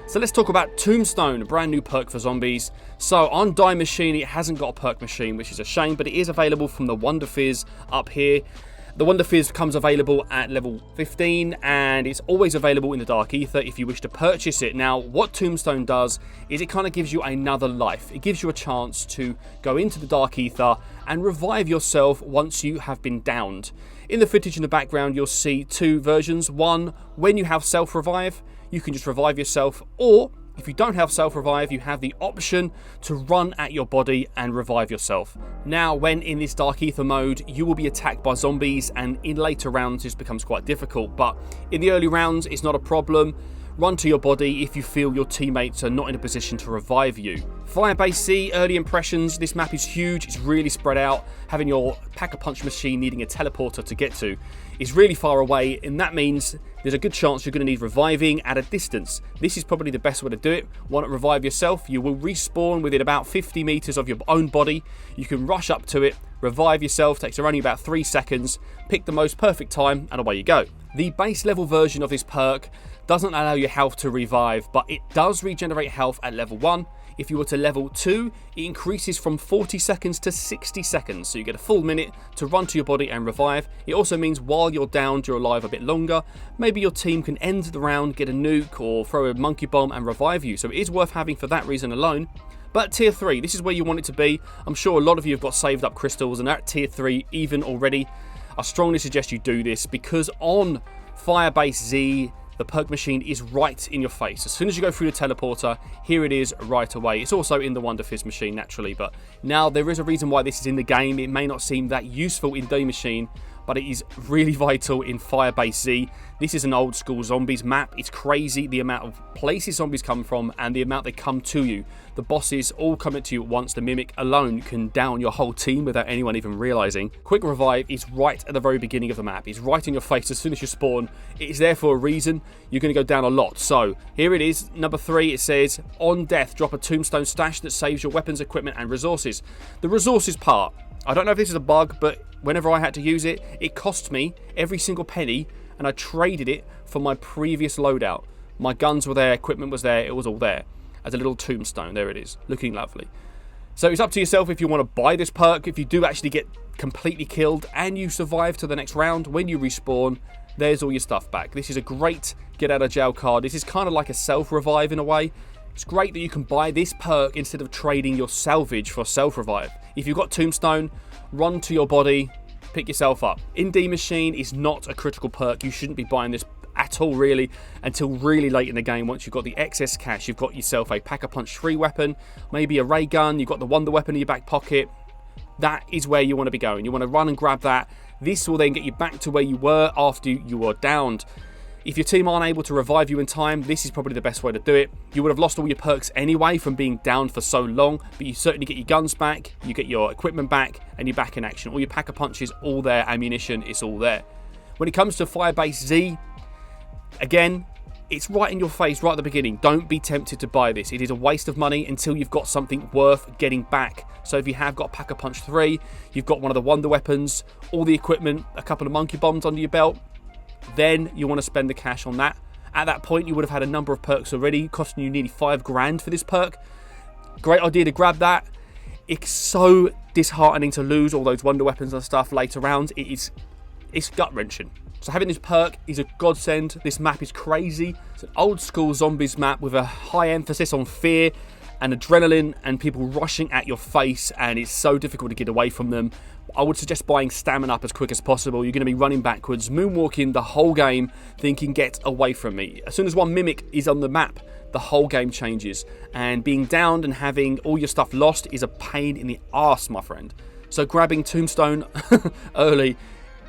So let's talk about Tombstone, a brand new perk for zombies. So on Die Machine, it hasn't got a perk machine, which is a shame, but it is available from the Wonder Fizz up here. The Wonder Fizz becomes available at level 15, and it's always available in the Dark Ether if you wish to purchase it. Now, what Tombstone does is it kind of gives you another life. It gives you a chance to go into the Dark Ether and revive yourself once you have been downed. In the footage in the background, you'll see two versions. One, when you have self-revive, you can just revive yourself, or if you don't have self-revive, you have the option to run at your body and revive yourself. Now, when in this Dark Ether mode, you will be attacked by zombies, and in later rounds this becomes quite difficult, but in the early rounds it's not a problem. Run to your body if you feel your teammates are not in a position to revive you. Firebase Z, early impressions. This map is huge, it's really spread out. Having your Pack-a-Punch machine needing a teleporter to get to is really far away, and that means there's a good chance you're going to need reviving at a distance. This is probably the best way to do it. Why not revive yourself? You will respawn within about 50 meters of your own body. You can rush up to it, revive yourself, takes only about 3 seconds, pick the most perfect time, and away you go. The base level version of this perk doesn't allow your health to revive, but it does regenerate health at level 1. If you were to level 2, it increases from 40 seconds to 60 seconds, so you get a full minute to run to your body and revive. It also means while you're downed, you're alive a bit longer. Maybe your team can end the round, get a nuke, or throw a monkey bomb and revive you, so it is worth having for that reason alone. But tier 3, this is where you want it to be. I'm sure a lot of you have got saved up crystals and are at tier 3 even already. I strongly suggest you do this, because on Firebase Z, the perk machine is right in your face. As soon as you go through the teleporter, here it is right away. It's also in the Wonder Fizz machine, naturally, but now there is a reason why this is in the game. It may not seem that useful in Die Machine, but it is really vital in Firebase Z. This is an old school zombies map. It's crazy the amount of places zombies come from and the amount they come to you. The bosses all come to you at once. The Mimic alone can down your whole team without anyone even realizing. Quick Revive is right at the very beginning of the map. It's right in your face as soon as you spawn. It is there for a reason. You're going to go down a lot. So here it is, number 3. It says, on death, drop a tombstone stash that saves your weapons, equipment, and resources. The resources part, I don't know if this is a bug, but whenever I had to use it, it cost me every single penny, and I traded it for my previous loadout. My guns were there, equipment was there, it was all there. As a little tombstone, there it is, looking lovely. So it's up to yourself if you want to buy this perk. If you do actually get completely killed and you survive to the next round, when you respawn, there's all your stuff back. This is a great get out of jail card. This is kind of like a self-revive in a way. It's great that you can buy this perk instead of trading your salvage for self-revive. If you've got Tombstone, run to your body, pick yourself up. In Die Machine is not a critical perk. You shouldn't be buying this at all, really, until really late in the game. Once you've got the excess cash, you've got yourself a Pack-a-Punch 3 weapon, maybe a ray gun, you've got the Wonder weapon in your back pocket. That is where you want to be going. You want to run and grab that. This will then get you back to where you were after you were downed. If your team aren't able to revive you in time, this is probably the best way to do it. You would have lost all your perks anyway from being down for so long, but you certainly get your guns back, you get your equipment back, and you're back in action. All your Pack-a-Punches, all there, ammunition, it's all there. When it comes to Firebase Z, again, it's right in your face right at the beginning. Don't be tempted to buy this. It is a waste of money until you've got something worth getting back. So if you have got Pack-a-Punch 3, you've got one of the Wonder weapons, all the equipment, a couple of monkey bombs under your belt, then you want to spend the cash on that. At that point, you would have had a number of perks already, costing you nearly 5 grand for this perk. Great idea to grab that. It's so disheartening to lose all those Wonder weapons and stuff later rounds. It's gut-wrenching. So having this perk is a godsend. This map is crazy. It's an old school zombies map with a high emphasis on fear and adrenaline and people rushing at your face, and it's so difficult to get away from them. I would suggest buying stamina up as quick as possible. You're going to be running backwards, moonwalking the whole game, thinking, get away from me. As soon as one Mimic is on the map, the whole game changes. And being downed and having all your stuff lost is a pain in the arse, my friend. So grabbing Tombstone early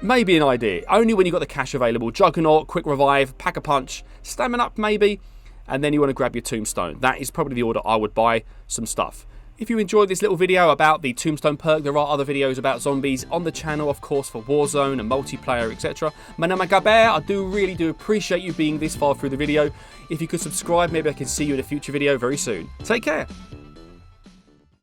may be an idea. Only when you've got the cash available. Juggernaut, Quick Revive, Pack-a-Punch, stamina up maybe, and then you want to grab your Tombstone. That is probably the order I would buy some stuff. If you enjoyed this little video about the Tombstone perk, there are other videos about zombies on the channel, of course, for Warzone and multiplayer, etc. I really do appreciate you being this far through the video. If you could subscribe, maybe I can see you in a future video very soon. Take care.